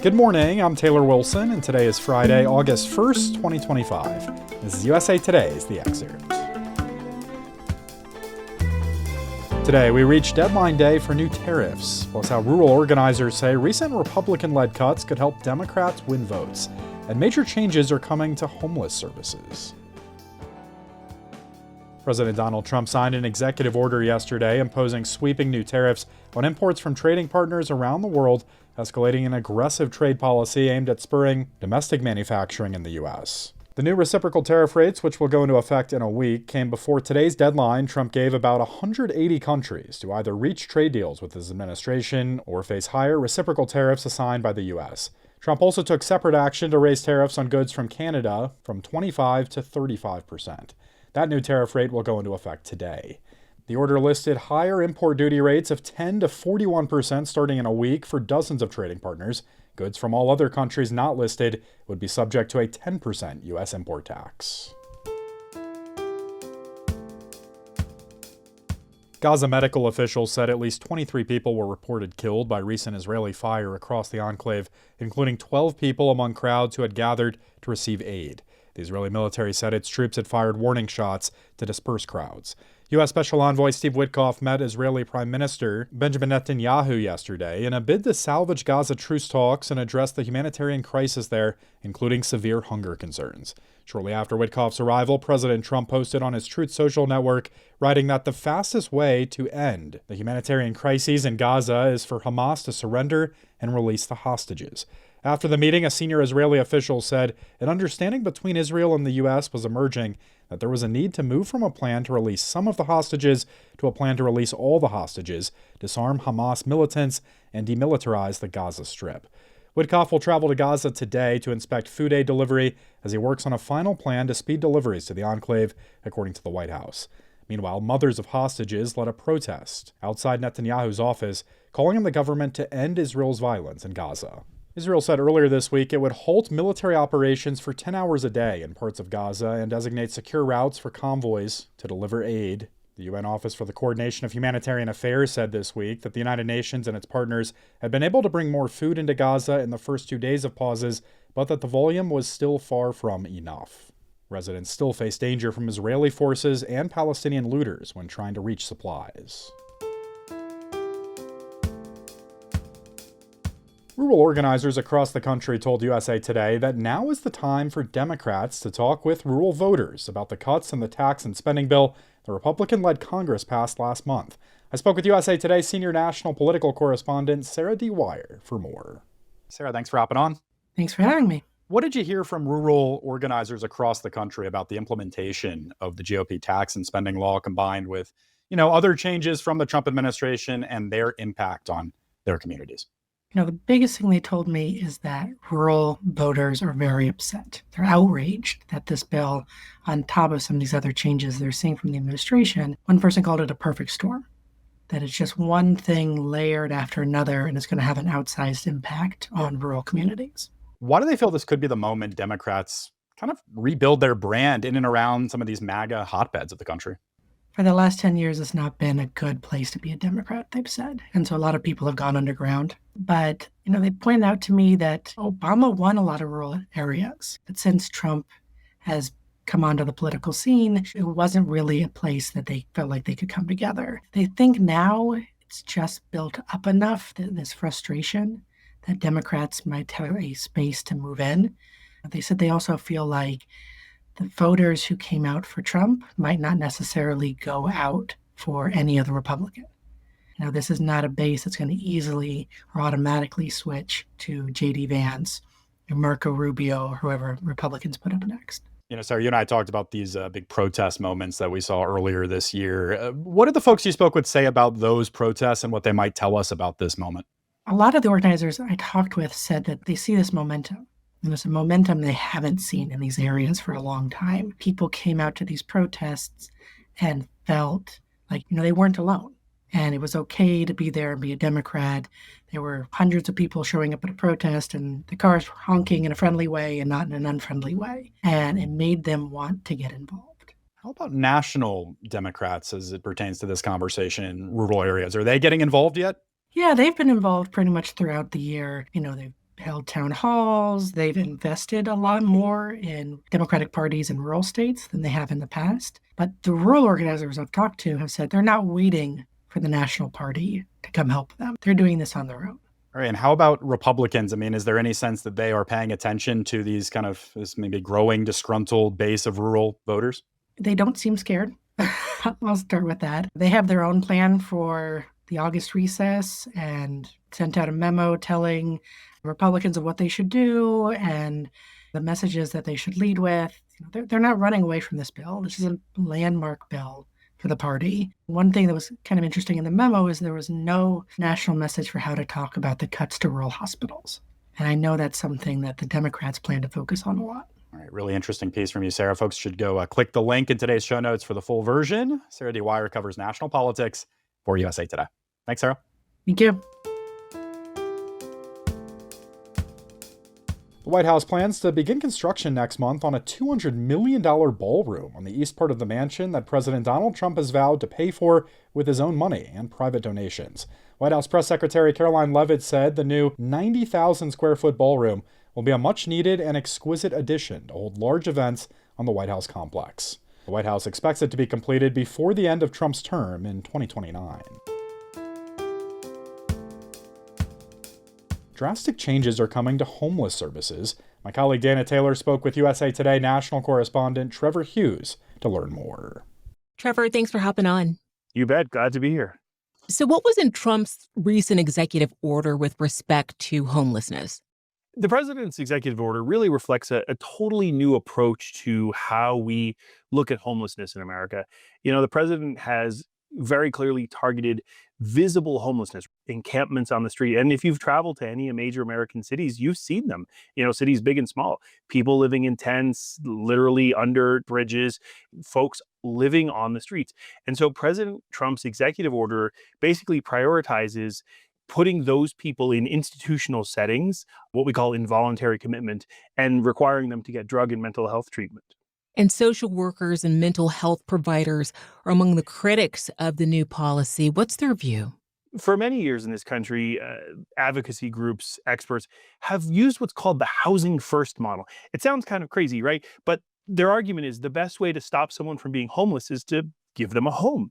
Good morning, I'm Taylor Wilson, and today is Friday, August 1st, 2025. This is USA Today's The Excerpt. Today, we reach deadline day for new tariffs, plus how rural organizers say recent Republican-led cuts could help Democrats win votes, and major changes are coming to homeless services. President Donald Trump signed an executive order yesterday imposing sweeping new tariffs on imports from trading partners around the world, escalating an aggressive trade policy aimed at spurring domestic manufacturing in the U.S. The new reciprocal tariff rates, which will go into effect in a week, came before today's deadline. Trump gave about 180 countries to either reach trade deals with his administration or face higher reciprocal tariffs assigned by the U.S. Trump also took separate action to raise tariffs on goods from Canada from 25 to 35%. That new tariff rate will go into effect today. The order listed higher import duty rates of 10 to 41% starting in a week for dozens of trading partners. Goods from all other countries not listed would be subject to a 10% U.S. import tax. Gaza medical officials said at least 23 people were reported killed by recent Israeli fire across the enclave, including 12 people among crowds who had gathered to receive aid. The Israeli military said its troops had fired warning shots to disperse crowds. U.S. Special Envoy Steve Witkoff met Israeli Prime Minister Benjamin Netanyahu yesterday in a bid to salvage Gaza truce talks and address the humanitarian crisis there, including severe hunger concerns. Shortly after Witkoff's arrival, President Trump posted on his Truth Social network, writing that the fastest way to end the humanitarian crises in Gaza is for Hamas to surrender and release the hostages. After the meeting, a senior Israeli official said an understanding between Israel and the U.S. was emerging that there was a need to move from a plan to release some of the hostages to a plan to release all the hostages, disarm Hamas militants, and demilitarize the Gaza Strip. Witkoff will travel to Gaza today to inspect food aid delivery as he works on a final plan to speed deliveries to the enclave, according to the White House. Meanwhile, mothers of hostages led a protest outside Netanyahu's office, calling on the government to end Israel's violence in Gaza. Israel said earlier this week it would halt military operations for 10 hours a day in parts of Gaza and designate secure routes for convoys to deliver aid. The UN Office for the Coordination of Humanitarian Affairs said this week that the United Nations and its partners had been able to bring more food into Gaza in the first 2 days of pauses, but that the volume was still far from enough. Residents still face danger from Israeli forces and Palestinian looters when trying to reach supplies. Rural organizers across the country told USA Today that now is the time for Democrats to talk with rural voters about the cuts in the tax and spending bill the Republican-led Congress passed last month. I spoke with USA Today senior national political correspondent Sarah D. Wire for more. Sarah, thanks for hopping on. Thanks for having me. What did you hear from rural organizers across the country about the implementation of the GOP tax and spending law combined with, other changes from the Trump administration and their impact on their communities? The biggest thing they told me is that rural voters are very upset. They're outraged that this bill, on top of some of these other changes they're seeing from the administration, one person called it a perfect storm, that it's just one thing layered after another, and it's going to have an outsized impact on rural communities. Why do they feel this could be the moment Democrats kind of rebuild their brand in and around some of these MAGA hotbeds of the country? For the last 10 years, it's not been a good place to be a Democrat, they've said. And so a lot of people have gone underground. But, they pointed out to me that Obama won a lot of rural areas. But since Trump has come onto the political scene, it wasn't really a place that they felt like they could come together. They think now it's just built up enough, this frustration, that Democrats might have a space to move in. They said they also feel like the voters who came out for Trump might not necessarily go out for any other Republican. This is not a base that's going to easily or automatically switch to J.D. Vance or Marco Rubio or whoever Republicans put up next. Sarah, you and I talked about these big protest moments that we saw earlier this year. What did the folks you spoke with say about those protests and what they might tell us about this moment? A lot of the organizers I talked with said that they see this momentum. And there's a momentum they haven't seen in these areas for a long time. People came out to these protests and felt like, they weren't alone. And it was okay to be there and be a Democrat. There were hundreds of people showing up at a protest and the cars were honking in a friendly way and not in an unfriendly way. And it made them want to get involved. How about national Democrats as it pertains to this conversation in rural areas? Are they getting involved yet? Yeah, they've been involved pretty much throughout the year. They've held town halls. They've invested a lot more in Democratic parties in rural states than they have in the past. But the rural organizers I've talked to have said they're not waiting for the national party to come help them. They're doing this on their own. All right, and how about Republicans? I mean, is there any sense that they are paying attention to this maybe growing disgruntled base of rural voters? They don't seem scared. I'll start with that. They have their own plan for the August recess and sent out a memo telling Republicans of what they should do and the messages that they should lead with. They're not running away from this bill. This is a landmark bill for the party. One thing that was kind of interesting in the memo is there was no national message for how to talk about the cuts to rural hospitals. And I know that's something that the Democrats plan to focus on a lot. All right, really interesting piece from you, Sarah. Folks should go click the link in today's show notes for the full version. Sarah Dwyer covers national politics for USA Today. Thanks, Sarah. Thank you. The White House plans to begin construction next month on a $200 million ballroom on the east part of the mansion that President Donald Trump has vowed to pay for with his own money and private donations. White House Press Secretary Caroline Leavitt said the new 90,000 square foot ballroom will be a much needed and exquisite addition to hold large events on the White House complex. The White House expects it to be completed before the end of Trump's term in 2029. Drastic changes are coming to homeless services. My colleague Dana Taylor spoke with USA Today national correspondent Trevor Hughes to learn more. Trevor, thanks for hopping on. You bet. Glad to be here. So what was in Trump's recent executive order with respect to homelessness? The president's executive order really reflects a totally new approach to how we look at homelessness in America. The president has very clearly targeted visible homelessness, encampments on the street. And if you've traveled to any major American cities, you've seen them, cities big and small, people living in tents, literally under bridges, folks living on the streets. And so President Trump's executive order basically prioritizes putting those people in institutional settings, what we call involuntary commitment, and requiring them to get drug and mental health treatment. And social workers and mental health providers are among the critics of the new policy. What's their view? For many years in this country, advocacy groups, experts have used what's called the housing first model. It sounds kind of crazy, right? But their argument is the best way to stop someone from being homeless is to give them a home.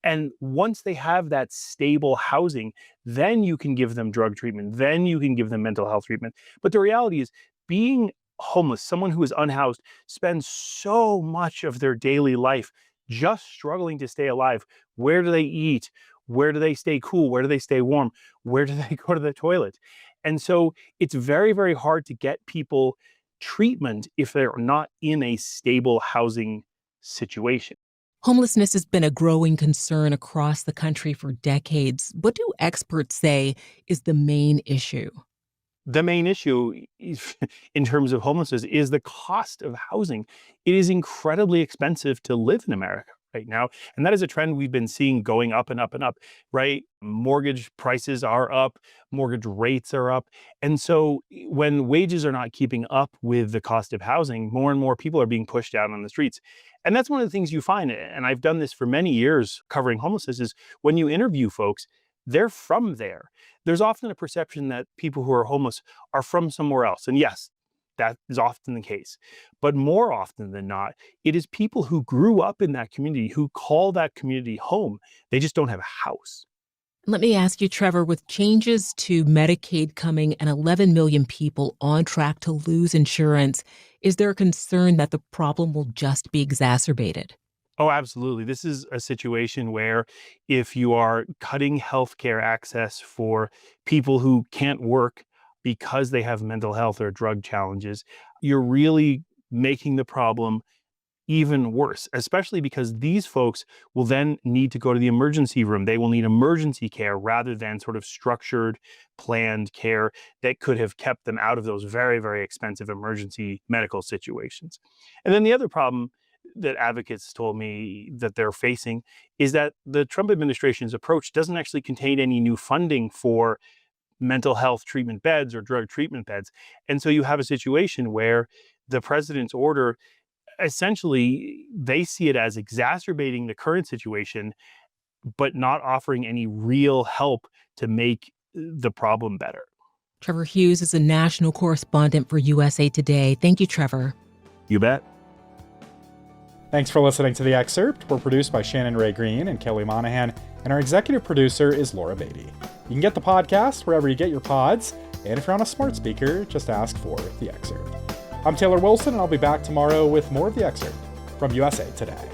And once they have that stable housing, then you can give them drug treatment, then you can give them mental health treatment. But the reality is being homeless, someone who is unhoused, spends so much of their daily life just struggling to stay alive. Where do they eat? Where do they stay cool? Where do they stay warm? Where do they go to the toilet? And so it's very, very hard to get people treatment if they're not in a stable housing situation. Homelessness has been a growing concern across the country for decades. What do experts say is the main issue? The main issue in terms of homelessness is the cost of housing. It is incredibly expensive to live in America right now. And that is a trend we've been seeing going up and up and up, right? Mortgage prices are up, mortgage rates are up. And so when wages are not keeping up with the cost of housing, more and more people are being pushed out on the streets. And that's one of the things you find, and I've done this for many years covering homelessness, is when you interview folks, they're from there. There's often a perception that people who are homeless are from somewhere else. And yes, that is often the case. But more often than not, it is people who grew up in that community who call that community home. They just don't have a house. Let me ask you, Trevor, with changes to Medicaid coming and 11 million people on track to lose insurance, is there a concern that the problem will just be exacerbated? Oh, absolutely. This is a situation where if you are cutting healthcare access for people who can't work because they have mental health or drug challenges, you're really making the problem even worse, especially because these folks will then need to go to the emergency room. They will need emergency care rather than sort of structured, planned care that could have kept them out of those very, very expensive emergency medical situations. And then the other problem that advocates told me that they're facing is that the Trump administration's approach doesn't actually contain any new funding for mental health treatment beds or drug treatment beds. And so you have a situation where the president's order, essentially, they see it as exacerbating the current situation, but not offering any real help to make the problem better. Trevor Hughes is a national correspondent for USA Today. Thank you, Trevor. You bet. Thanks for listening to The Excerpt. We're produced by Shannon Ray Green and Kelly Monahan, and our executive producer is Laura Beatty. You can get the podcast wherever you get your pods, and if you're on a smart speaker, just ask for The Excerpt. I'm Taylor Wilson, and I'll be back tomorrow with more of The Excerpt from USA Today.